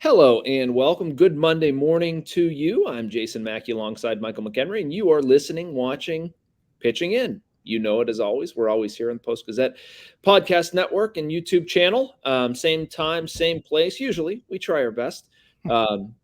Hello and welcome. Good Monday morning to you. I'm Jason Mackey alongside Michael McKenry, and you are listening, watching, pitching in. You know it as always. We're always here on the Post-Gazette Podcast Network and YouTube channel. Same time, same place. Usually, we try our best.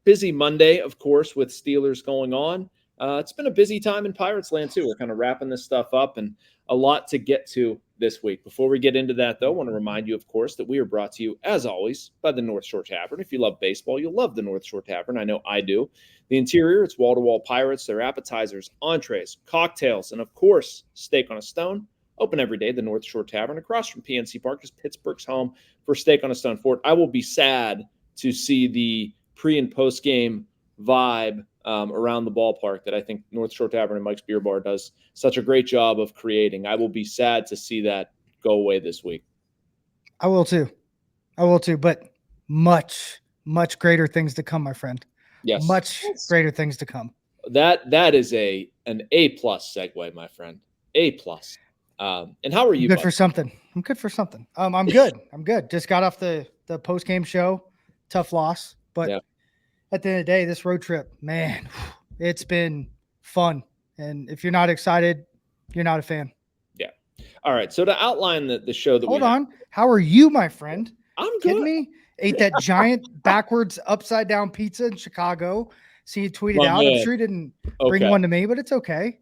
Busy Monday, of course, with Steelers going on. It's been a busy time in Pirates land, too. We're kind of wrapping this stuff up and a lot to get to this week. Before we get into that, though, I want to remind you, of course, that we are brought to you, as always, by the North Shore Tavern. If you love baseball, you'll love the North Shore Tavern. I know I do. The interior, it's wall-to-wall Pirates, their appetizers, entrees, cocktails, and, of course, steak on a stone. Open every day, the North Shore Tavern, across from PNC Park is Pittsburgh's home for steak on a stone fort. I will be sad to see the pre- and post-game vibe around the ballpark that I think North Shore Tavern and Mike's Beer Bar does such a great job of creating. I will be sad to see that go away this week. I will too, but much greater things to come, my friend. Yes. Much greater things to come. That is an A+ segue, my friend. A+. And how are you? Good for something. I'm good for something. I'm good. Just got off the post-game show. Tough loss, but Yeah. At the end of the day, this road trip, man, it's been fun. And if you're not excited, you're not a fan. Yeah. All right. So to outline the show that Hold on. How are you, my friend? I'm good. Kidding me? Ate that giant backwards upside down pizza in Chicago. See, you tweeted out. I'm sure you didn't bring one to me, but it's okay.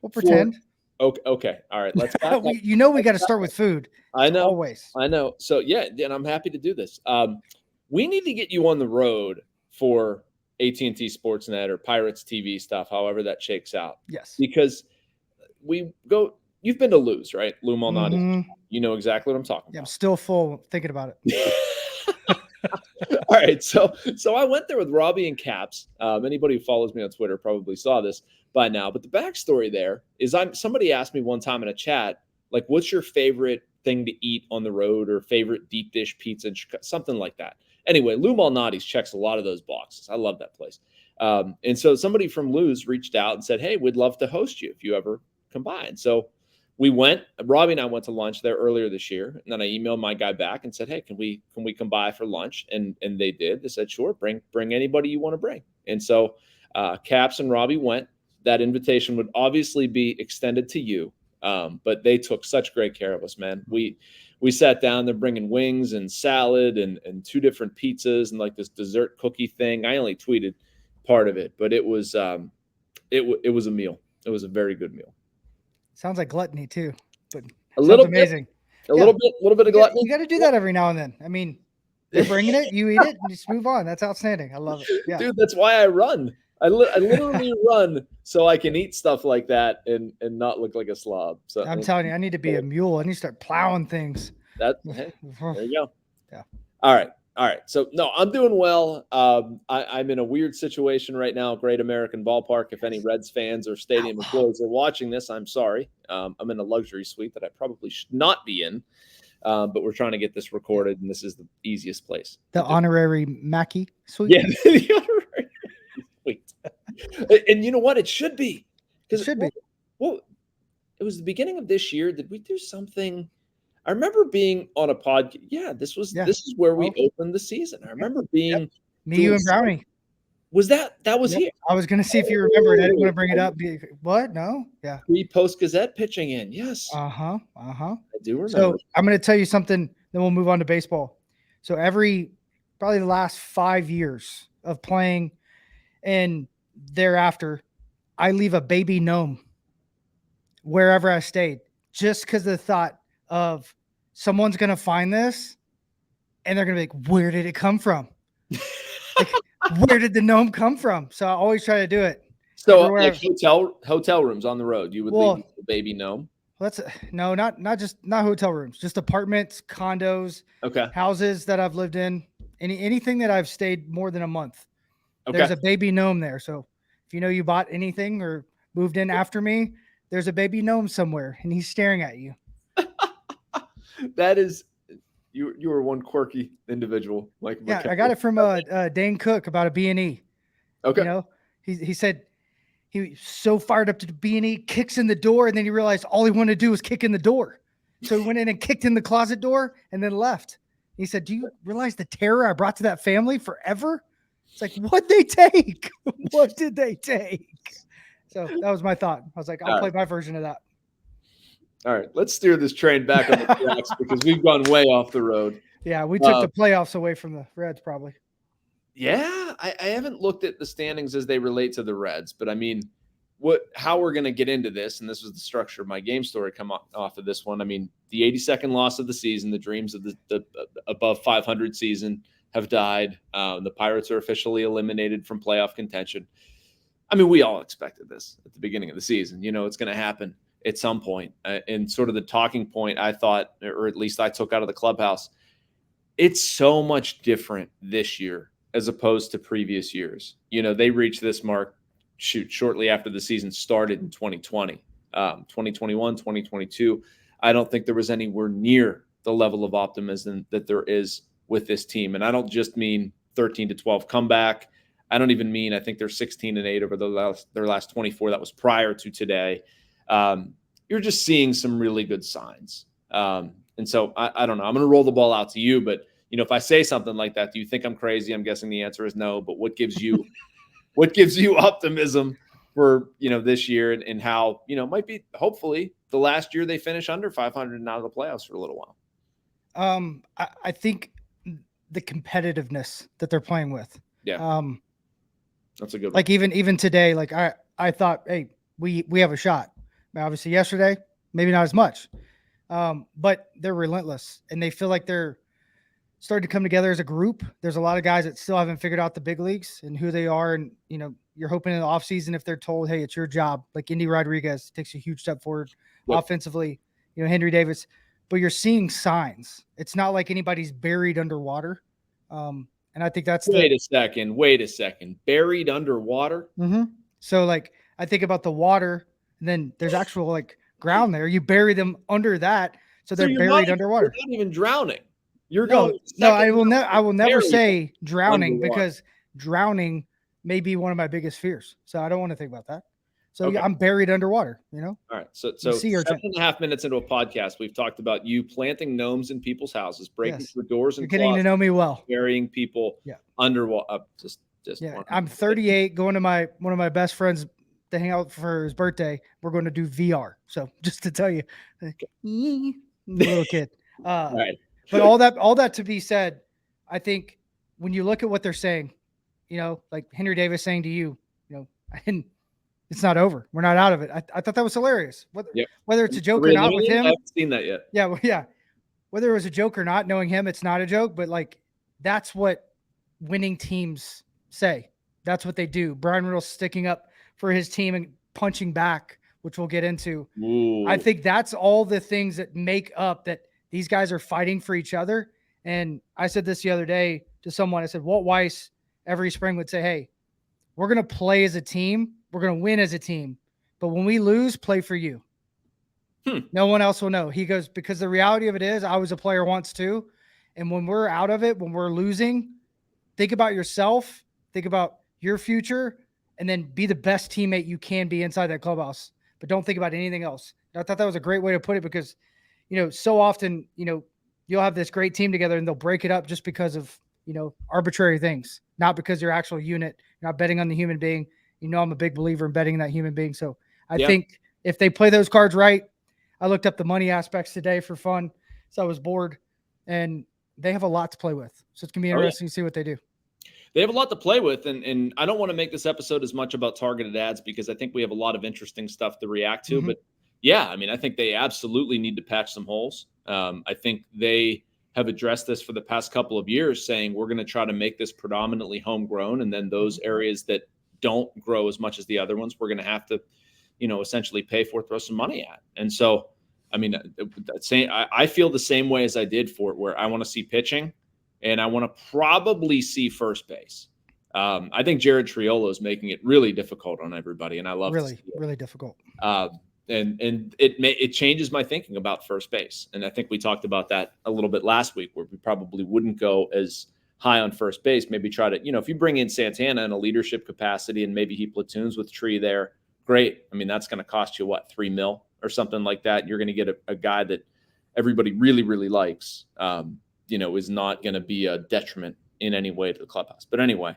We'll pretend. Okay. All right. Let's back up. We got to start with food. I know. Always. I know. So yeah, and I'm happy to do this. We need to get you on the road for AT&T SportsNet or Pirates TV stuff, however that shakes out. Yes. Because you've been to Lou's, right? Lou Malnatis. Mm-hmm. You know exactly what I'm talking about. I'm still full thinking about it. All right. So I went there with Robbie and Caps. Anybody who follows me on Twitter probably saw this by now. But the backstory there is somebody asked me one time in a chat, like, what's your favorite thing to eat on the road or favorite deep dish pizza, something like that. Anyway, Lou Malnatis checks a lot of those boxes. I love that place. And so somebody from Lou's reached out and said, hey, we'd love to host you if you ever come by. And so we went. Robbie and I went to lunch there earlier this year. And then I emailed my guy back and said, hey, can we come by for lunch? And they did. They said, sure, bring anybody you want to bring. And so Caps and Robbie went. That invitation would obviously be extended to you. But they took such great care of us, man. We sat down, they're bringing wings and salad and two different pizzas and like this dessert cookie thing. I only tweeted part of it, but it was a meal. It was a very good meal. Sounds like gluttony too, but a little bit, amazing. A little bit of gluttony. You got to do that every now and then. I mean, they're bringing it, you eat it, and just move on. That's outstanding. I love it. Yeah. Dude, that's why I run. I literally run so I can eat stuff like that and not look like a slob. So I'm telling you, I need to be a mule. I need to start plowing things. Hey, there you go. Yeah. All right. So no, I'm doing well. I'm in a weird situation right now. Great American Ballpark. If any Reds fans or stadium employees are watching this, I'm sorry. I'm in a luxury suite that I probably should not be in. But we're trying to get this recorded, and this is the easiest place. The honorary Mackey suite. Yeah, the honorary suite. And you know what? It should be. It should be. Well, it was the beginning of this year. Did we do something? I remember being on a podcast. Yeah, this is where we opened the season. I remember being me, you, and Brownie. Was that was here? I was going to see if you remember it. I didn't want to bring it up. What? No? Yeah. Post-Gazette pitching in. Yes. I do remember. So I'm going to tell you something, then we'll move on to baseball. So probably the last 5 years of playing and thereafter, I leave a baby gnome wherever I stayed just because of the thought of someone's going to find this and they're going to be like, where did it come from? Like, where did the gnome come from? So I always try to do it. So like hotel rooms on the road, you would leave the baby gnome? Not hotel rooms, just apartments, condos, houses that I've lived in, anything that I've stayed more than a month. Okay. There's a baby gnome there. So if you bought anything or moved in after me, there's a baby gnome somewhere and he's staring at you. That is, you were one quirky individual. Like, yeah, I got it from Dane Cook about a B&E. Okay. He said he was so fired up to the B&E, kicks in the door, and then he realized all he wanted to do was kick in the door. So he went in and kicked in the closet door and then left. He said, "Do you realize the terror I brought to that family forever?" It's like, what'd they take? What did they take? So that was my thought. I was like, I'll play my version of that. All right, let's steer this train back on the tracks because we've gone way off the road. Yeah, we took the playoffs away from the Reds, probably. Yeah, I haven't looked at the standings as they relate to the Reds, but I mean, how we're going to get into this, and this was the structure of my game story come off of this one. I mean, the 82nd loss of the season, the dreams of the above 500 season have died. The Pirates are officially eliminated from playoff contention. I mean, we all expected this at the beginning of the season. You know, it's going to happen at some point. And sort of the talking point I thought, or at least I took out of the clubhouse, it's so much different this year as opposed to previous years. You know, they reached this mark shortly after the season started in 2020, 2021, 2022. I don't think there was anywhere near the level of optimism that there is with this team. And I don't just mean 13-12 comeback. I don't even mean, I think they're 16-8 over their last 24. That was prior to today. You're just seeing some really good signs. And so I don't know. I'm going to roll the ball out to you, but you know, if I say something like that, do you think I'm crazy? I'm guessing the answer is no. But what gives you optimism for, you know, this year and how, you know, might be hopefully the last year they finish under 500 and out of the playoffs for a little while? I think the competitiveness that they're playing with. Yeah. That's a good one. Like even today, like I thought, hey, we have a shot. Obviously yesterday, maybe not as much. But they're relentless and they feel like they're starting to come together as a group. There's a lot of guys that still haven't figured out the big leagues and who they are. And, you know, you're hoping in the offseason, if they're told, hey, it's your job, like Indy Rodriguez takes a huge step forward offensively, you know, Henry Davis, but you're seeing signs. It's not like anybody's buried underwater. And I think that's wait a second. Buried underwater. Mm-hmm. So like, I think about the water and then there's actual like ground there. You bury them under that. So they're buried underwater. You're not even drowning. You're going. No, I will never say drowning underwater, because drowning may be one of my biggest fears. So I don't want to think about that. So yeah, I'm buried underwater, you know? All right. So 7.5 minutes into a podcast, we've talked about you planting gnomes in people's houses, breaking through doors and You're getting to know me well. Burying people underwater. I'm 38, going to one of my best friends to hang out for his birthday. We're going to do VR. So just to tell you, little kid. Right. But all that to be said, I think when you look at what they're saying, you know, like Henry Davis saying to you, you know, it's not over. We're not out of it. I thought that was hilarious. Whether it's a joke or not with him. I haven't seen that yet. Yeah. Whether it was a joke or not, knowing him, it's not a joke, but like, that's what winning teams say. That's what they do. Brian Reynolds sticking up for his team and punching back, which we'll get into. Ooh. I think that's all the things that make up that these guys are fighting for each other. And I said this the other day to someone. I said, Walt Weiss every spring would say, hey, we're going to play as a team. We're going to win as a team. But when we lose, play for you. No one else will know. He goes, because the reality of it is I was a player once too. And when we're out of it, when we're losing, think about yourself, think about your future, and then be the best teammate you can be inside that clubhouse. But don't think about anything else. And I thought that was a great way to put it because, you know, so often, you know, you'll have this great team together and they'll break it up just because of, you know, arbitrary things, not because you're actual unit. You're not betting on the human being. You know, I'm a big believer in betting that human being. So I think if they play those cards right, I looked up the money aspects today for fun. So I was bored and they have a lot to play with. So it's going to be interesting to see what they do. They have a lot to play with. And I don't want to make this episode as much about targeted ads because I think we have a lot of interesting stuff to react to. But yeah, I mean, I think they absolutely need to patch some holes. I think they have addressed this for the past couple of years, saying we're going to try to make this predominantly homegrown. And then those areas that don't grow as much as the other ones, we're going to have to, you know, essentially pay for, throw some money at. And so, I mean, I feel the same way as I did for it, where I want to see pitching and I want to probably see first base. I think Jared Triolo is making it really difficult on everybody. And I love really difficult. And it changes my thinking about first base. And I think we talked about that a little bit last week, where we probably wouldn't go as high on first base. Maybe try to, you know, if you bring in Santana in a leadership capacity and maybe he platoons with Tree there, great. I mean, that's going to cost you what, $3 million or something like that. You're going to get a guy that everybody really, really likes. is not going to be a detriment in any way to the clubhouse. But anyway,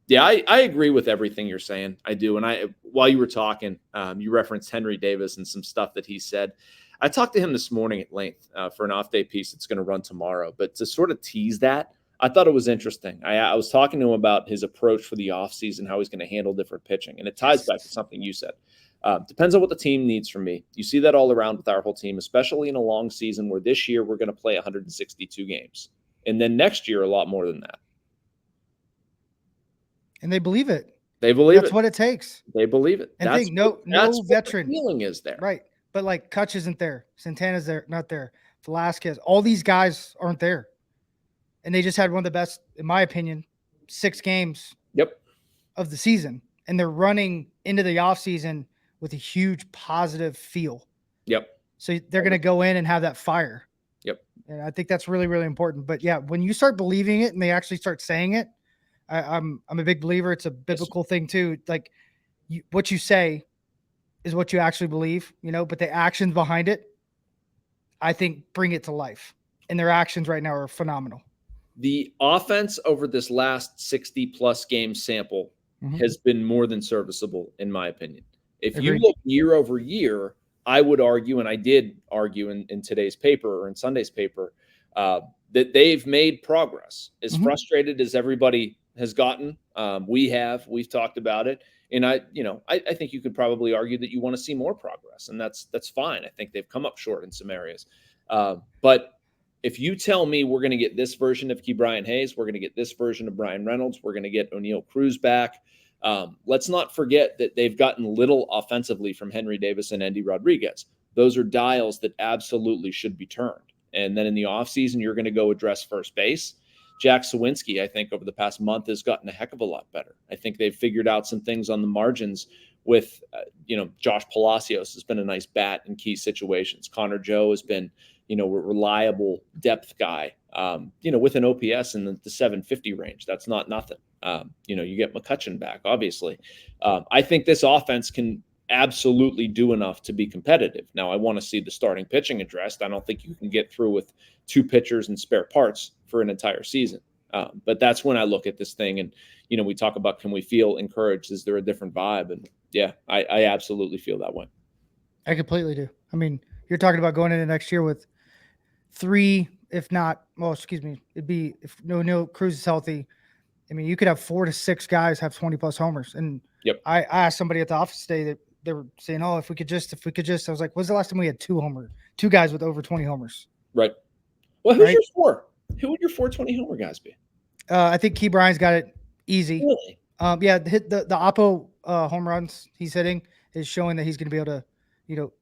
yeah, I agree with everything you're saying. I do. And while you were talking, you referenced Henry Davis and some stuff that he said. I talked to him this morning at length for an off day piece that's going to run tomorrow. But to sort of tease that, I thought it was interesting. I was talking to him about his approach for the offseason, how he's going to handle different pitching. And it ties back to something you said. Depends on what the team needs from me. You see that all around with our whole team, especially in a long season where this year we're going to play 162 games. And then next year, a lot more than that. And they believe it. They believe That's what it takes. They believe it. And that's no veteran. The feeling is there. Right. But like Kutch isn't there. Santana's there, not there. Velasquez. All these guys aren't there. And they just had one of the best, in my opinion, 6 games of the season. And they're running into the offseason with a huge positive feel. So they're going to go in and have that fire. And I think that's really, really important. But yeah, when you start believing it and they actually start saying it, I'm a big believer. It's a biblical thing too. Like what you say is what you actually believe, but the actions behind it, I think bring it to life. And their actions right now are phenomenal. The offense over this last 60 plus game sample has been more than serviceable, in my opinion. If you look year over year, I would argue, and I did argue in today's paper or in Sunday's paper, that they've made progress. As frustrated as everybody has gotten, we've talked about it. And I think you could probably argue that you want to see more progress, and that's fine. I think they've come up short in some areas. But if you tell me we're going to get this version of Ke'Bryan Hayes, we're going to get this version of Brian Reynolds, we're going to get O'Neal Cruz back. Let's not forget that they've gotten little offensively from Henry Davis and Endy Rodriguez. Those are dials that absolutely should be turned. And then in the offseason, you're going to go address first base. Jack Sawinski, I think, over the past month has gotten a heck of a lot better. I think they've figured out some things on the margins with, Josh Palacios has been a nice bat in key situations. Connor Joe has been, a reliable depth guy, with an OPS in the 750 range. That's not nothing. You get McCutchen back, obviously. I think this offense can absolutely do enough to be competitive. Now, I want to see the starting pitching addressed. I don't think you can get through with 2 pitchers and spare parts for an entire season. But that's when I look at this thing and, we talk about, can we feel encouraged? Is there a different vibe? And yeah, I absolutely feel that way. I completely do. I mean, you're talking about going into next year with 3, if not, it'd be, if no Cruz is healthy. I mean, you could have 4 to 6 guys have 20 plus homers. And I asked somebody at the office today that they were saying, oh, if we could just, I was like, when's the last time we had 2 guys with over 20 homers? Right. Well, who's your 4? Who would your 420 homer guys be? I think Ke'Bryan's got it easy. Really? Hit the Oppo home runs he's hitting is showing that he's going to be able to,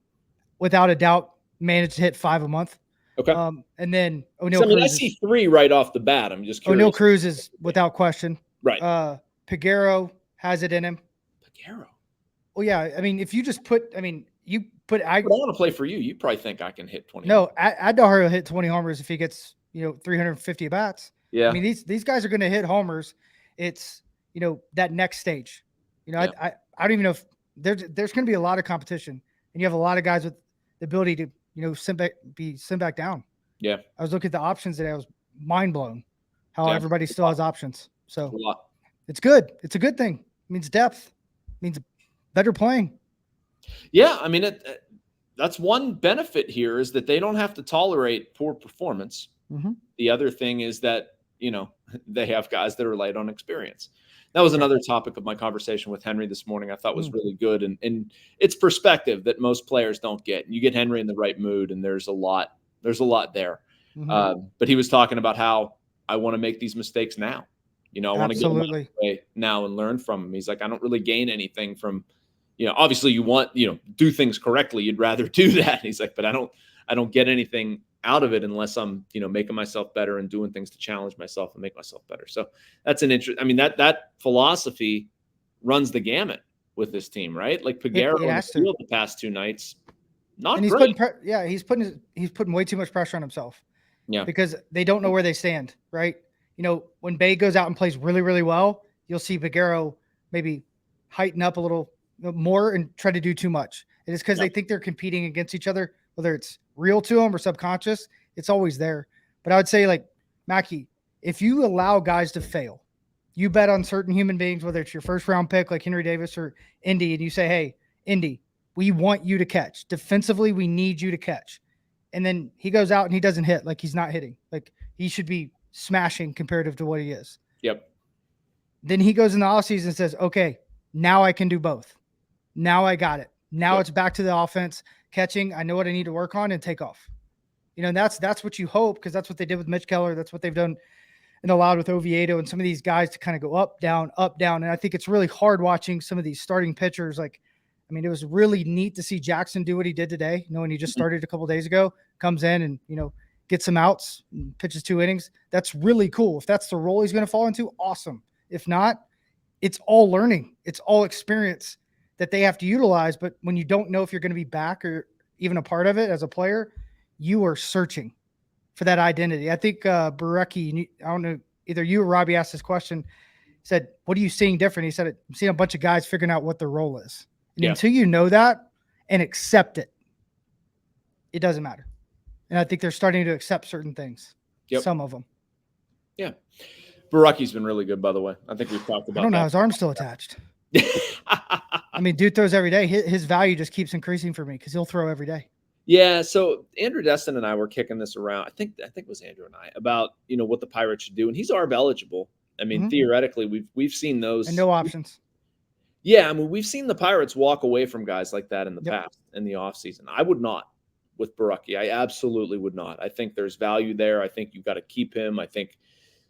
without a doubt, manage to hit 5 a month. Okay. And then O'Neal Cruz. I see 3 right off the bat. I'm just curious. O'Neal Cruz is without question. Right. Peguero has it in him. Peguero. Well, yeah. I mean, if you just put, I want to play for you. You probably think I can hit 20. No, Adahar will hit 20 homers if he gets, 350 bats. Yeah. I mean, these guys are going to hit homers. It's, that next stage. I don't even know if there's going to be a lot of competition, and you have a lot of guys with the ability to, send back down. Yeah. I was looking at the options today. I was mind blown how everybody still has options. So it's good. It's a good thing. It means depth. It means better playing. Yeah. I mean, that's one benefit here is that they don't have to tolerate poor performance. The other thing is that, they have guys that are light on experience. That was another topic of my conversation with Henry this morning. I thought was really good. And it's perspective that most players don't get. You get Henry in the right mood, and there's a lot there. But he was talking about how I want to make these mistakes now. I want to get them out of the way now and learn from them. He's like, I don't really gain anything from, obviously you want, do things correctly. You'd rather do that. And he's like, but I don't get anything out of it unless I'm, making myself better and doing things to challenge myself and make myself better. So that's an interest. I mean, that philosophy runs the gamut with this team, right? Like Peguero on the field the past 2 nights, not and he's great. He's putting way too much pressure on himself. Yeah. Because they don't know where they stand, right? When Bay goes out and plays really, really well, you'll see Peguero maybe heighten up a little more and try to do too much. It is because they think they're competing against each other, whether it's real to them or subconscious. It's always there. But I would say, like, Mackey, if you allow guys to fail, you bet on certain human beings, whether it's your first round pick like Henry Davis or Indy, and you say, hey, Indy, we want you to catch. Defensively, we need you to catch. And then he goes out and he doesn't hit, like he's not hitting. Like he should be smashing comparative to what he is. Yep. Then he goes in the offseason and says, okay, now I can do both. Now I got it. Now it's back to the offense, catching. I know what I need to work on and take off. You know, and that's what you hope, because that's what they did with Mitch Keller. That's what they've done and allowed with Oviedo and some of these guys to kind of go up, down, up, down. And I think it's really hard watching some of these starting pitchers. Like, I mean, it was really neat to see Jackson do what he did today, knowing he just started a couple of days ago, comes in and, you know, gets some outs and pitches 2 innings. That's really cool. If that's the role he's going to fall into, awesome. If not, it's all learning. It's all experience that they have to utilize. But when you don't know if you're going to be back or even a part of it as a player, you are searching for that identity. I think Barecki, I don't know, either you or Robbie asked this question, said, what are you seeing different? He said, I'm seeing a bunch of guys figuring out what their role is. And until you know that and accept it, it doesn't matter. And I think they're starting to accept certain things. Some of them. Yeah. Barecki's been really good, by the way. I think we've talked about that. I don't know. His arm's still attached. I mean, dude throws every day. His value just keeps increasing for me because he'll throw every day. Yeah, so Andrew Destin and I were kicking this around. I think it was Andrew and I about, you know, what the Pirates should do, and he's ARB eligible. I mean, theoretically, we've seen those and no options. Yeah, I mean, we've seen the Pirates walk away from guys like that in the past in the offseason. I would not with Barecki. I absolutely would not. I think there's value there. I think you've got to keep him. I think,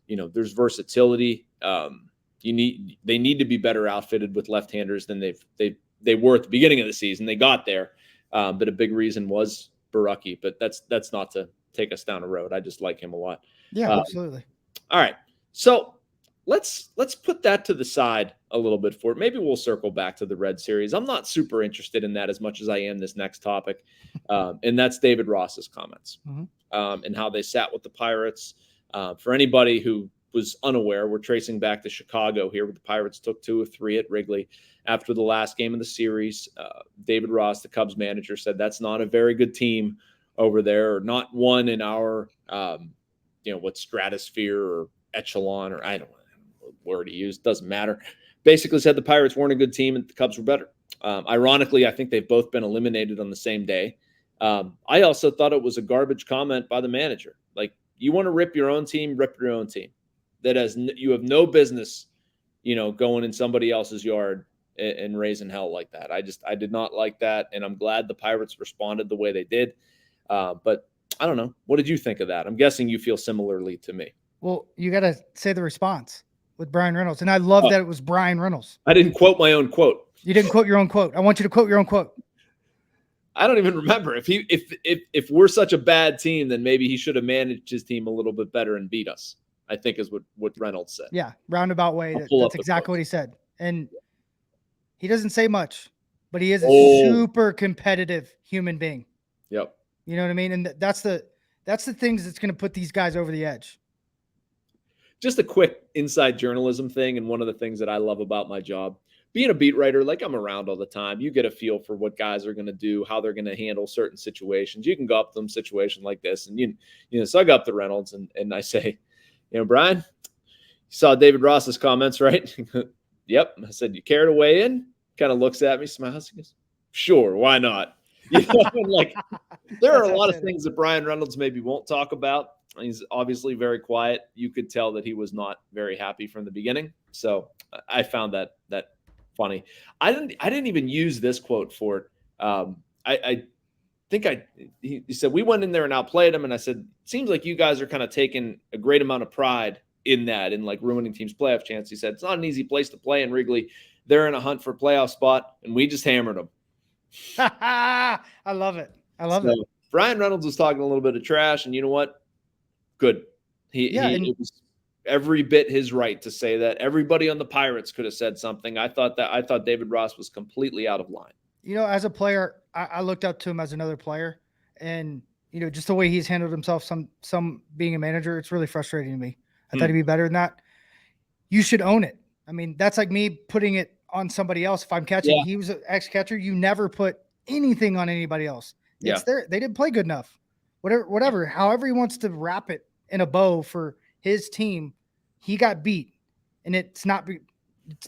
you know, there's versatility. They need to be better outfitted with left-handers than they were at the beginning of the season. They got there. But a big reason was Barecki, but that's not to take us down a road. I just like him a lot. Yeah, absolutely. All right. So let's put that to the side a little bit for it. Maybe we'll circle back to the Red Series. I'm not super interested in that as much as I am this next topic. And that's David Ross's comments and how they sat with the Pirates. For anybody who was unaware, we're tracing back to Chicago here, where the Pirates took 2 of 3 at Wrigley after the last game of the series. David Ross, the Cubs manager, said that's not a very good team over there, or not one in our, what stratosphere or echelon, or I don't know what word he used, doesn't matter. Basically said the Pirates weren't a good team and the Cubs were better. Ironically, I think they've both been eliminated on the same day. I also thought it was a garbage comment by the manager. Like, you want to rip your own team, rip your own team. You have no business, going in somebody else's yard and raising hell like that. I did not like that, and I'm glad the Pirates responded the way they did. But I don't know. What did you think of that? I'm guessing you feel similarly to me. Well, you got to say the response with Brian Reynolds, and I love that it was Brian Reynolds. I didn't quote my own quote. You didn't quote your own quote. I want you to quote your own quote. I don't even remember. If we're such a bad team, then maybe he should have managed his team a little bit better and beat us, I think is what Reynolds said. Yeah, roundabout way. That's exactly what he said. And he doesn't say much, but he is a super competitive human being. Yep. You know what I mean? And that's the things that's going to put these guys over the edge. Just a quick inside journalism thing, and one of the things that I love about my job, being a beat writer, like I'm around all the time, you get a feel for what guys are going to do, how they're going to handle certain situations. You can go up to them situation like this, and so I go up to Reynolds and I say, Brian, you saw David Ross's comments, right? Yep. I said, you care to weigh in? Kind of looks at me, smiles, and goes, sure, why not? There are a lot of things that Brian Reynolds maybe won't talk about. He's obviously very quiet. You could tell that he was not very happy from the beginning. So I found that funny. I didn't even use this quote for it. I think he said, we went in there and outplayed him. And I said, seems like you guys are kind of taking a great amount of pride in that, and like ruining teams' playoff chance. He said, it's not an easy place to play in Wrigley. They're in a hunt for a playoff spot, and we just hammered them. I love it. I love it. Brian Reynolds was talking a little bit of trash, and you know what? Good. It was every bit his right to say that. Everybody on the Pirates could have said something. I thought David Ross was completely out of line. As a player, I looked up to him as another player, and just the way he's handled himself, some being a manager, it's really frustrating to me. I thought he'd be better than that. You should own it. I mean, that's like me putting it on somebody else. If I'm catching, he was an ex-catcher. You never put anything on anybody else. It's there. They didn't play good enough. Whatever, however he wants to wrap it, in a bow for his team. He got beat, and it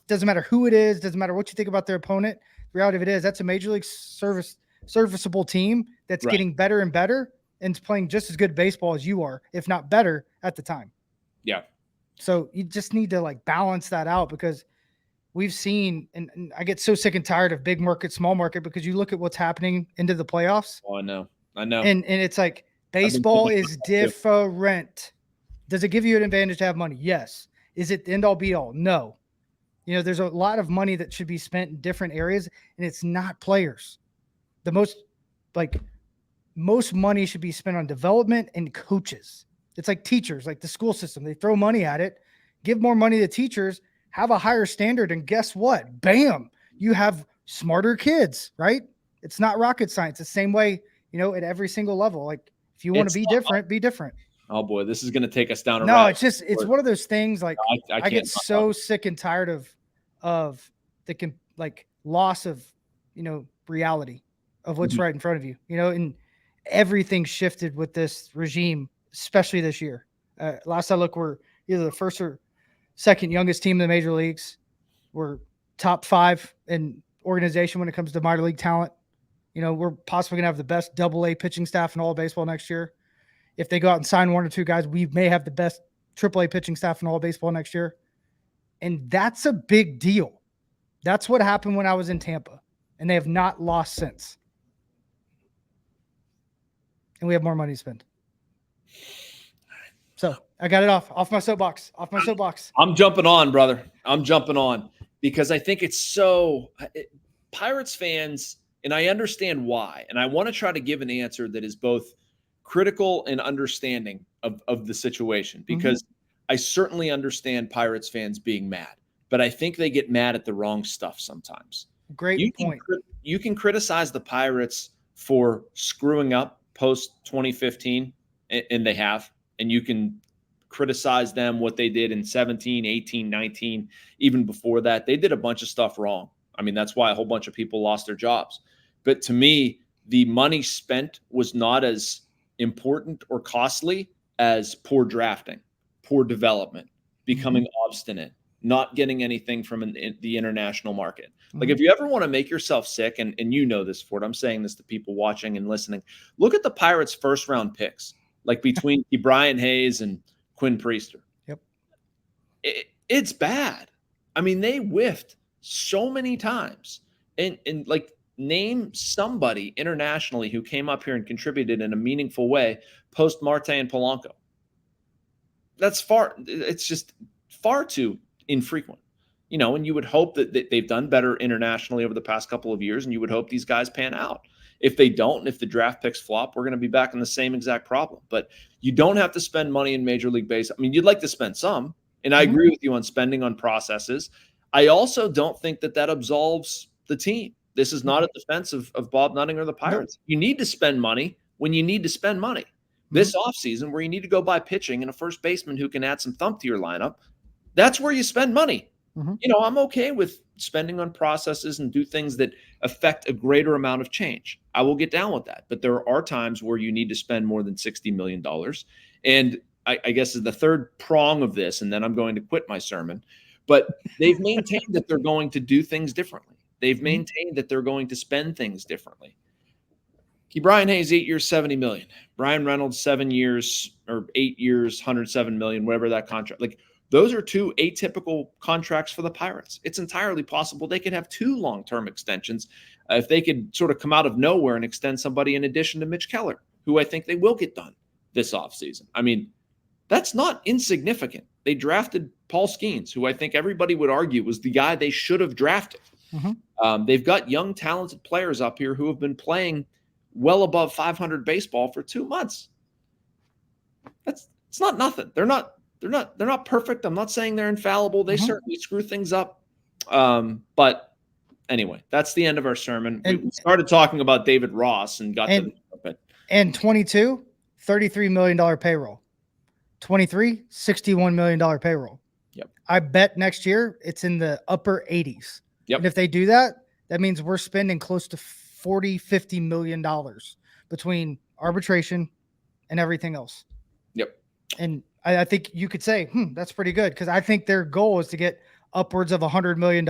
doesn't matter who it is, doesn't matter what you think about their opponent. The reality of it is that's a major league serviceable team that's getting better and better and is playing just as good baseball as you are, if not better at the time. Yeah. So you just need to like balance that out, because we've seen, and I get so sick and tired of big market, small market, because you look at what's happening into the playoffs. Oh, I know. And it's like baseball is different. Does it give you an advantage to have money? Yes. Is it the end all be all? No. There's a lot of money that should be spent in different areas, and it's not players. The most money should be spent on development and coaches. It's like teachers, like the school system. They throw money at it, give more money to teachers, have a higher standard, and guess what? Bam, you have smarter kids, right? It's not rocket science. It's the same way, at every single level. Like, if you want to be different, be different. Oh boy, this is going to take us down a No, rabbit. it's one of those things. Like, I get so sick and tired of the loss of, reality of what's right in front of you, and everything shifted with this regime, especially this year. Last I looked, we're either the first or second youngest team in the major leagues. We're top 5 in organization when it comes to minor league talent. We're possibly going to have the best AA pitching staff in all of baseball next year. If they go out and sign 1 or 2 guys, we may have the best AAA pitching staff in all of baseball next year. And that's a big deal. That's what happened when I was in Tampa, and they have not lost since. And we have more money to spend. So I got it off my soapbox. I'm jumping on, brother. I'm jumping on because I think it's Pirates fans, and I understand why. And I want to try to give an answer that is both critical and understanding of the situation, because I certainly understand Pirates fans being mad, but I think they get mad at the wrong stuff sometimes. Great point. You can criticize the Pirates for screwing up post 2015, and they have, and you can criticize them what they did in 17, 18, 19, even before that. They did a bunch of stuff wrong. I mean, that's why a whole bunch of people lost their jobs. But to me, the money spent was not as important or costly as poor drafting, poor development, becoming obstinate, not getting anything from the international market. Like, if you ever want to make yourself sick, and you know this, Ford, I'm saying this to people watching and listening, look at the Pirates' first-round picks, like between Brian Hayes and Quinn Priester. Yep. It's bad. I mean, they whiffed so many times. And like, name somebody internationally who came up here and contributed in a meaningful way post Marte and Polanco. It's just far too infrequent. And you would hope that they've done better internationally over the past couple of years, and you would hope these guys pan out. If they don't, and if the draft picks flop, we're going to be back in the same exact problem. But you don't have to spend money in Major League Baseball. I mean, you'd like to spend some, and I agree with you on spending on processes. I also don't think that absolves the team. This is not a defense of Bob Nutting or the Pirates. No. You need to spend money when you need to spend money. This offseason, where you need to go buy pitching and a first baseman who can add some thump to your lineup, that's where you spend money. I'm okay with spending on processes and do things that affect a greater amount of change. I will get down with that. But there are times where you need to spend more than $60 million. And I guess is the third prong of this, and then I'm going to quit my sermon. But they've maintained that they're going to do things differently. They've maintained that they're going to spend things differently. Brian Hayes, 8 years, $70 million. Brian Reynolds, 7 years or 8 years, $107 million, whatever that contract. Like, those are 2 atypical contracts for the Pirates. It's entirely possible they could have 2 long-term extensions if they could sort of come out of nowhere and extend somebody in addition to Mitch Keller, who I think they will get done this offseason. I mean, that's not insignificant. They drafted Paul Skeens, who I think everybody would argue was the guy they should have drafted. They've got young, talented players up here who have been playing well above 500 baseball for 2 months. It's not nothing. They're not perfect. I'm not saying they're infallible. They certainly screw things up. But anyway, that's the end of our sermon. We started talking about David Ross and got to it. And 22, $33 million payroll. 23, $61 million payroll. Yep. I bet next year it's in the upper 80s. Yep. And if they do that, that means we're spending close to $40-50 million between arbitration and everything else. Yep. And I think you could say, that's pretty good, because I think their goal is to get upwards of $100 million,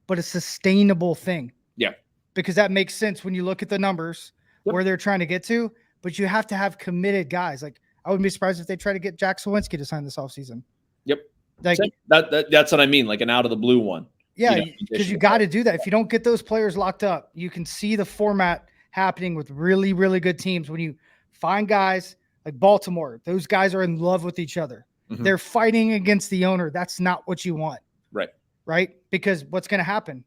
but a sustainable thing. Yeah. Because that makes sense when you look at the numbers where they're trying to get to, but you have to have committed guys. Like, I wouldn't be surprised if they try to get Jack Sawinski to sign this offseason. Yep. Like that's what I mean, like an out of the blue one. Yeah, because you got to do that. If you don't get those players locked up, you can see the format happening with really, really good teams. When you find guys like Baltimore, those guys are in love with each other. Mm-hmm. They're fighting against the owner. That's not what you want. Right? Because what's going to happen?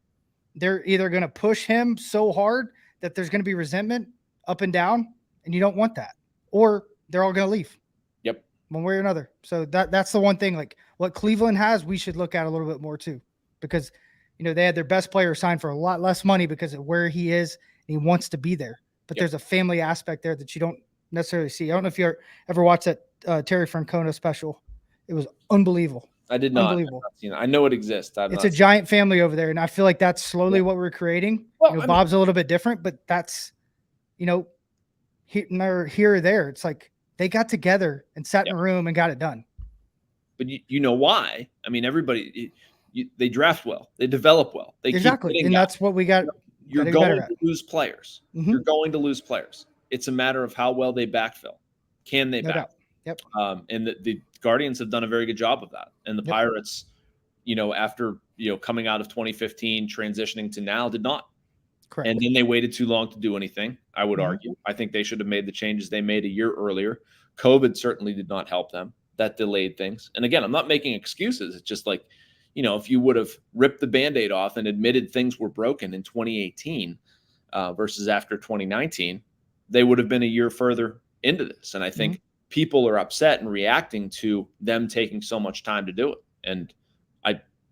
They're either going to push him so hard that there's going to be resentment up and down, and you don't want that. Or they're all going to leave. Yep. One way or another. So that's the one thing. Like, what Cleveland has, we should look at a little bit more too. Because, they had their best player signed for a lot less money because of where he is and he wants to be there. But there's a family aspect there that you don't necessarily see. I don't know if you ever watched that Terry Francona special. It was unbelievable. I did not. Unbelievable. I know it exists. It's a giant family over there, and I feel like that's slowly what we're creating. Well, Bob's a little bit different, but that's, here or there. It's like they got together and sat in a room and got it done. But you know why? I mean, everybody – they draft well. They develop well. They exactly, and that's what we got. You're going to lose players. Mm-hmm. You're going to lose players. It's a matter of how well they backfill. Can they backfill? Yep. And the Guardians have done a very good job of that. And the Pirates, after coming out of 2015, transitioning to now, did not. Correct. And then they waited too long to do anything. I would argue. I think they should have made the changes they made a year earlier. COVID certainly did not help them. That delayed things. And again, I'm not making excuses. It's just like, if you would have ripped the Band-Aid off and admitted things were broken in 2018 versus after 2019, they would have been a year further into this. And I think people are upset and reacting to them taking so much time to do it. And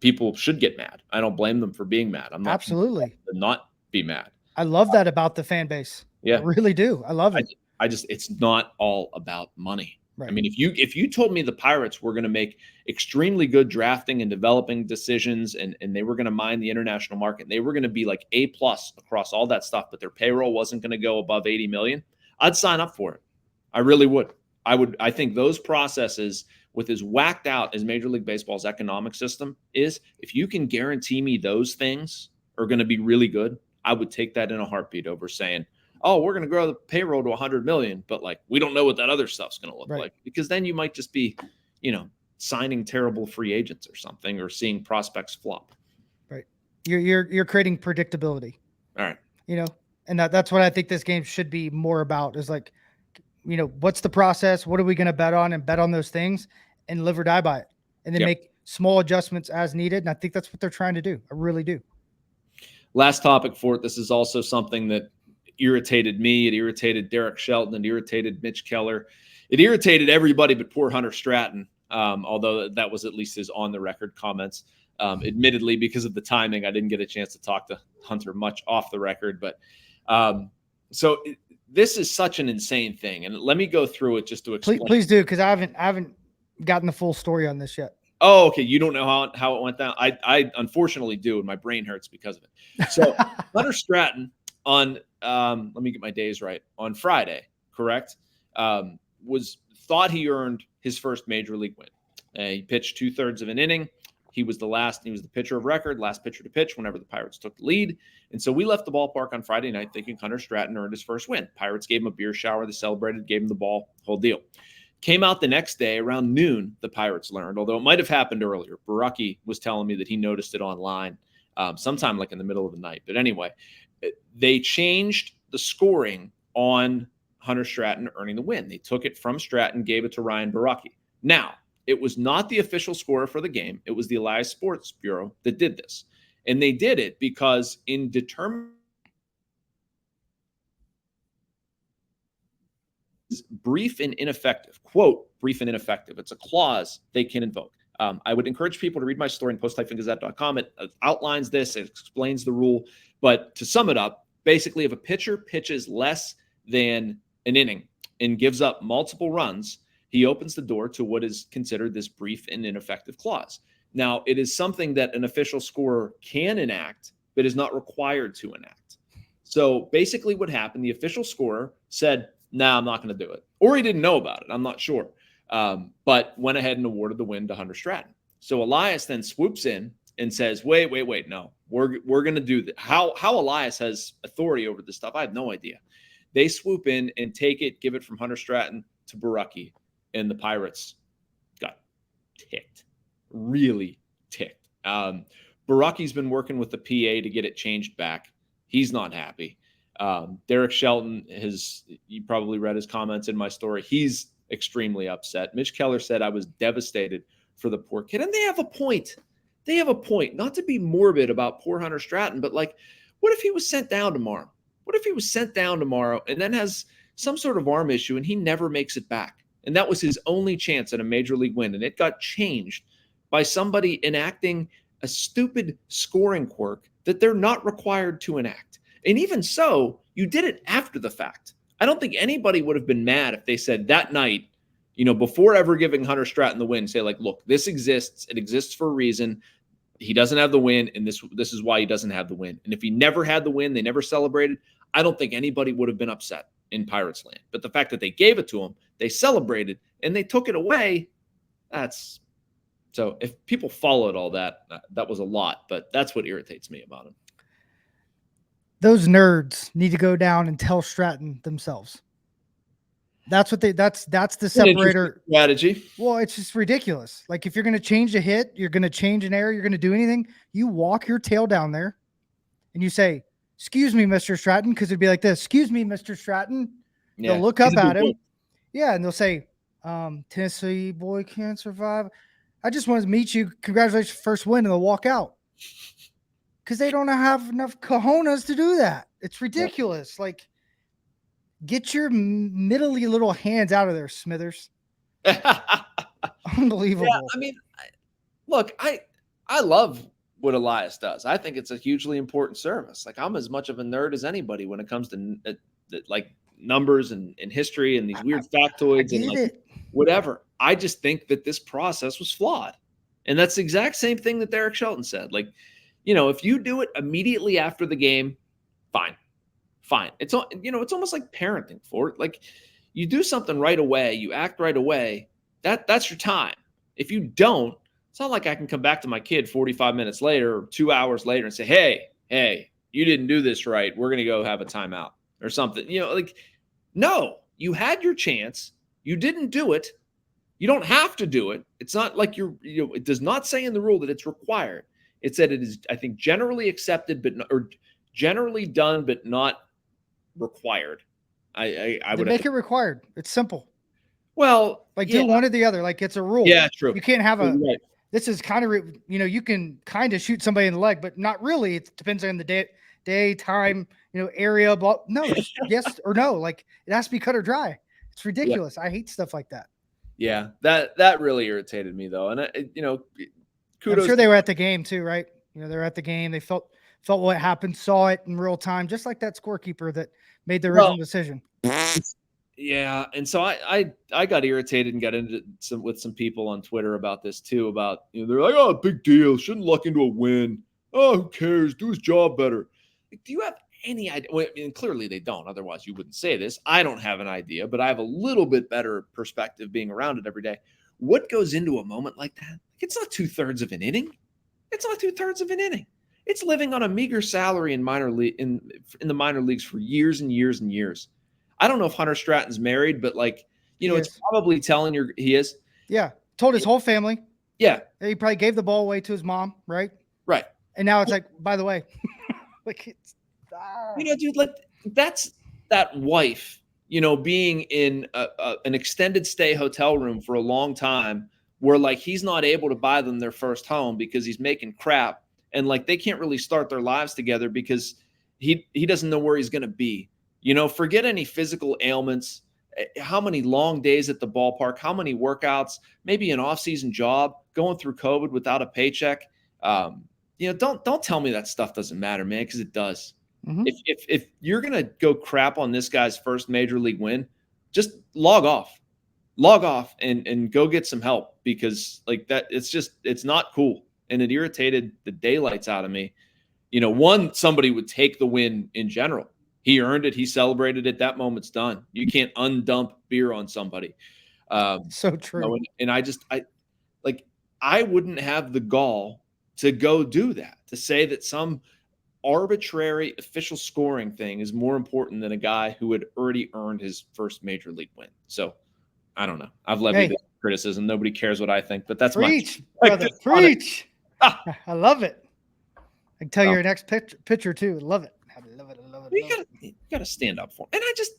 people should get mad. I don't blame them for being mad. I'm not absolutely not be mad. I love that about the fan base. Yeah, I really do. I love it. It's not all about money. Right. I mean, if you told me the Pirates were going to make extremely good drafting and developing decisions, and they were going to mine the international market, they were going to be like A+ across all that stuff, but their payroll wasn't going to go above 80 million, I'd sign up for it. I really would. I think those processes, with as whacked out as Major League Baseball's economic system is, if you can guarantee me those things are going to be really good, I would take that in a heartbeat over saying, oh, we're going to grow the payroll to 100 million, but like, we don't know what that other stuff's going to look like, because then you might just be, signing terrible free agents or something, or seeing prospects flop. Right. You're creating predictability. All right. And that's what I think this game should be more about, is like, what's the process? What are we going to bet on, and bet on those things and live or die by it, and then make small adjustments as needed. And I think that's what they're trying to do. I really do. Last topic for it. This is also something that irritated me. It irritated Derek Shelton. It irritated Mitch Keller. It irritated everybody but poor Hunter Stratton, although that was at least his on-the-record comments. Admittedly, because of the timing, I didn't get a chance to talk to Hunter much off the record. But this is such an insane thing. And let me go through it just to explain. Please do, because I haven't gotten the full story on this yet. Oh, okay. You don't know how it went down? I unfortunately do, and my brain hurts because of it. So Hunter Stratton on let me get my days right. On Friday, correct? Thought he earned his first major league win. He pitched 2/3 of an inning. He was the pitcher of record, last pitcher to pitch whenever the Pirates took the lead. And so we left the ballpark on Friday night thinking Hunter Stratton earned his first win. Pirates gave him a beer shower. They celebrated, gave him the ball, whole deal. Came out the next day around noon, the Pirates learned, although it might have happened earlier. Baraki was telling me that he noticed it online sometime like in the middle of the night. But anyway, they changed the scoring on Hunter Stratton earning the win. They took it from Stratton, gave it to Ryan Baraki. Now, it was not the official scorer for the game. It was the Elias Sports Bureau that did this. And they did it because in determining brief and ineffective, quote, brief and ineffective. It's a clause they can invoke. I would encourage people to read my story in post-gazette.com. It outlines this. It explains the rule. But to sum it up, basically, if a pitcher pitches less than an inning and gives up multiple runs, he opens the door to what is considered this brief and ineffective clause. Now, it is something that an official scorer can enact, but is not required to enact. So basically what happened, the official scorer said, nah, I'm not going to do it. Or he didn't know about it. I'm not sure. but went ahead and awarded the win to Hunter Stratton. So Elias then swoops in and says, wait, no, we're going to do that. How Elias has authority over this stuff, I have no idea. They swoop in and take it, give it from Hunter Stratton to Baraki, and the Pirates got ticked, really ticked. Baraki's been working with the PA to get it changed back. He's not happy. Derek Shelton you probably read his comments in my story. He's extremely upset. Mitch Keller said, I was devastated for the poor kid. And they have a point. They have a point. Not to be morbid about poor Hunter Stratton, but like, what if he was sent down tomorrow? What if he was sent down tomorrow and then has some sort of arm issue and he never makes it back? And that was his only chance at a major league win. And it got changed by somebody enacting a stupid scoring quirk that they're not required to enact. And even so, you did it after the fact. I don't think anybody would have been mad if they said that night, before ever giving Hunter Stratton the win, say like, look, this exists. It exists for a reason. He doesn't have the win, and this is why he doesn't have the win. And if he never had the win, they never celebrated, I don't think anybody would have been upset in Pirates land. But the fact that they gave it to him, they celebrated, and they took it away, so if people followed all that, that was a lot, but that's what irritates me about him. Those nerds need to go down and tell Stratton themselves. That's the separator strategy. Well, it's just ridiculous. Like if you're going to change a hit, you're going to change an error, you're going to do anything, you walk your tail down there and you say, excuse me, Mr. Stratton. Cause it'd be like this, excuse me, Mr. Stratton. Yeah, they'll look up at him. Yeah. And they'll say, Tennessee boy can't survive. I just wanted to meet you. Congratulations, first win. And they'll walk out. Cause they don't have enough cojones to do that. It's ridiculous. Yeah. Like, get your middly little hands out of there, Smithers. Unbelievable. Yeah, I mean, look, I love what Elias does. I think it's a hugely important service. Like I'm as much of a nerd as anybody when it comes to like numbers and history and these weird factoids and like whatever. I just think that this process was flawed. And that's the exact same thing that Derek Shelton said. Like, if you do it immediately after the game, fine. It's almost like parenting for it. Like you do something right away, you act right away. That's your time. If you don't, it's not like I can come back to my kid 45 minutes later or 2 hours later and say, hey, you didn't do this right. We're going to go have a timeout or something. No, you had your chance. You didn't do it. You don't have to do it. It's not like it does not say in the rule that it's required. It said it is, I think, generally accepted, or generally done, but not required. I would make it required. It's simple. Well, like do one or the other. Like it's a rule. Yeah, true. You can't have this is kind of, you can kind of shoot somebody in the leg, but not really. It depends on the day, time, area. But no, yes or no. Like it has to be cut or dry. It's ridiculous. Yeah. I hate stuff like that. Yeah, that really irritated me though. And kudos. I'm sure they were at the game too, right? They were at the game. They felt what happened, saw it in real time, just like that scorekeeper that made the original decision. Yeah, and so I got irritated and got into with some people on Twitter about this too. About they're like, oh, big deal, shouldn't luck into a win. Oh, who cares? Do his job better. Like, do you have any idea? Well, I mean, clearly they don't. Otherwise, you wouldn't say this. I don't have an idea, but I have a little bit better perspective being around it every day. What goes into a moment like that? It's not 2/3 of an inning. It's not 2/3 of an inning. It's living on a meager salary in the minor leagues for years and years and years. I don't know if Hunter Stratton's married, but it's probably telling he is. Yeah. Told his whole family. Yeah. He probably gave the ball away to his mom, right? Right. And now it's like, by the way, dude, like that's that wife, being in an extended stay hotel room for a long time where like he's not able to buy them their first home because he's making crap. And like they can't really start their lives together because he doesn't know where he's going to be. Forget any physical ailments, how many long days at the ballpark, how many workouts, maybe an off-season job, going through COVID without a paycheck. Don't tell me that stuff doesn't matter, man, because it does. Mm-hmm. If you're going to go crap on this guy's first major league win, just log off and go get some help because like that, it's not cool. And it irritated the daylights out of me. Somebody would take the win in general. He earned it. He celebrated it. That moment's done. You can't undump beer on somebody. So true. And I wouldn't have the gall to go do that, to say that some arbitrary official scoring thing is more important than a guy who had already earned his first major league win. So I don't know. I've levied this criticism. Nobody cares what I think, but that's preach, my brother. Preach. I love it. I can tell your next pitcher too. Love it. I love it. I love it. You gotta stand up for him. And I just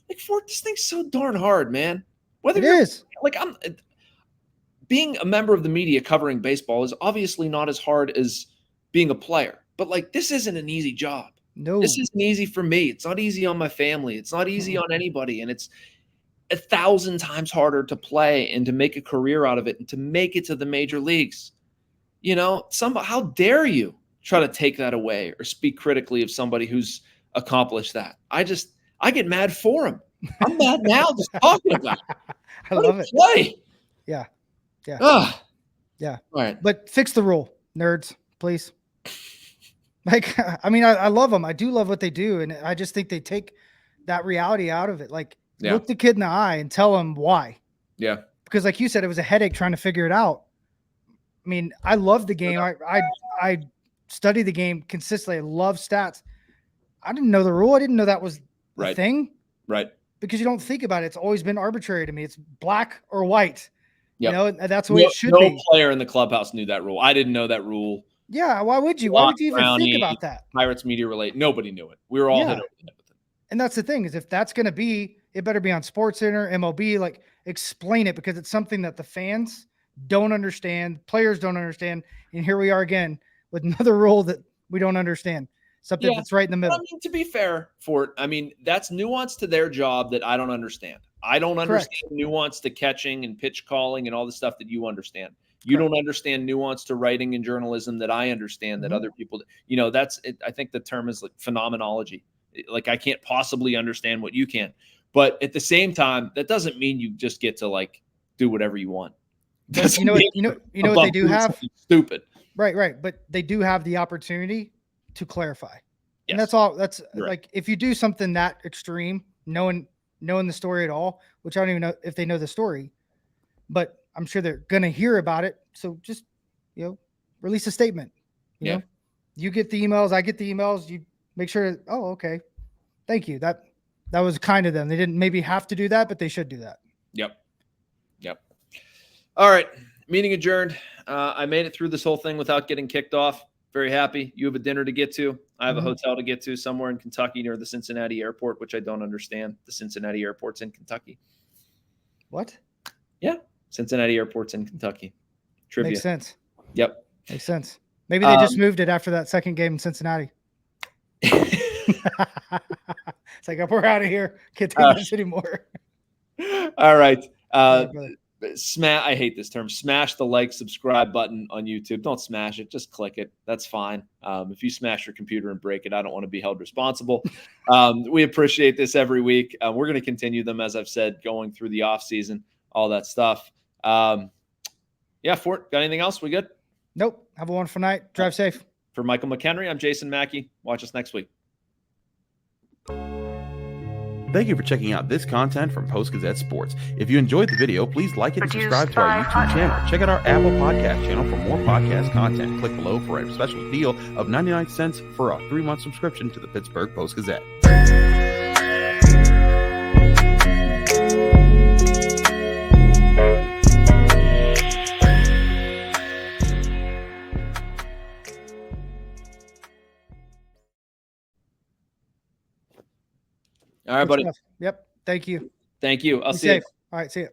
this thing's so darn hard, man. Whether it is I'm being a member of the media covering baseball is obviously not as hard as being a player. But this isn't an easy job. No, this isn't easy for me. It's not easy on my family. It's not easy on anybody. And it's 1,000 times harder to play and to make a career out of it and to make it to the major leagues. How dare you try to take that away or speak critically of somebody who's accomplished that? I get mad for him. I'm mad now just talking about it. I love it. Play. Yeah. Yeah. All right. But fix the rule, nerds, please. I love them. I do love what they do. And I just think they take that reality out of it. Look the kid in the eye and tell him why. Yeah. Because like you said, it was a headache trying to figure it out. I mean, I love the game. I study the game consistently. I love stats. I didn't know the rule. I didn't know that was the thing. Right. Because you don't think about it. It's always been arbitrary to me. It's black or white. Yep. That's the way it should be. No player in the clubhouse knew that rule. I didn't know that rule. Yeah, why would you? Why would you even think about that? Pirates media relate. Nobody knew it. We were all hit over the head with it. And that's the thing is if that's going to be, it better be on SportsCenter, MLB, explain it because it's something that the fans don't understand, players don't understand. And here we are again with another rule that we don't understand. Something that's right in the middle. To be fair, that's nuance to their job that I don't understand. I don't understand nuance to catching and pitch calling and all the stuff that you understand. You don't understand nuance to writing and journalism that I understand that other people, that's it. I think the term is phenomenology. I can't possibly understand what you can, but at the same time, that doesn't mean you just get to do whatever you want. You know what they do have? Stupid. Right. But they do have the opportunity to clarify. Yes. And that's all. That's if you do something that extreme, knowing the story at all, which I don't even know if they know the story, but I'm sure they're going to hear about it. So just, release a statement. You know, you get the emails, I get the emails, you make sure. Oh, okay. Thank you. That was kind of them. They didn't maybe have to do that, but they should do that. Yep. All right. Meeting adjourned. I made it through this whole thing without getting kicked off. Very happy. You have a dinner to get to. I have a hotel to get to somewhere in Kentucky near the Cincinnati airport, which I don't understand. The Cincinnati airport's in Kentucky. What? Yeah. Cincinnati airport's in Kentucky. Trivia. Makes sense. Yep. Makes sense. Maybe they just moved it after that second game in Cincinnati. It's we're out of here. Can't take this anymore. All right. I hate this term. Smash the subscribe button on YouTube. Don't smash it. Just click it. That's fine. If you smash your computer and break it, I don't want to be held responsible. We appreciate this every week. We're going to continue them, as I've said, going through the off season, all that stuff. Fort, got anything else? We good? Nope. Have a wonderful night. Drive safe. For Michael McKenry, I'm Jason Mackey. Watch us next week. Thank you for checking out this content from Post-Gazette Sports. If you enjoyed the video, please like it and subscribe to our YouTube channel. Check out our Apple Podcast channel for more podcast content. Click below for a special deal of 99 cents for a 3-month subscription to the Pittsburgh Post-Gazette. All right, buddy. Yep. Thank you. Thank you. I'll see you. All right. See you.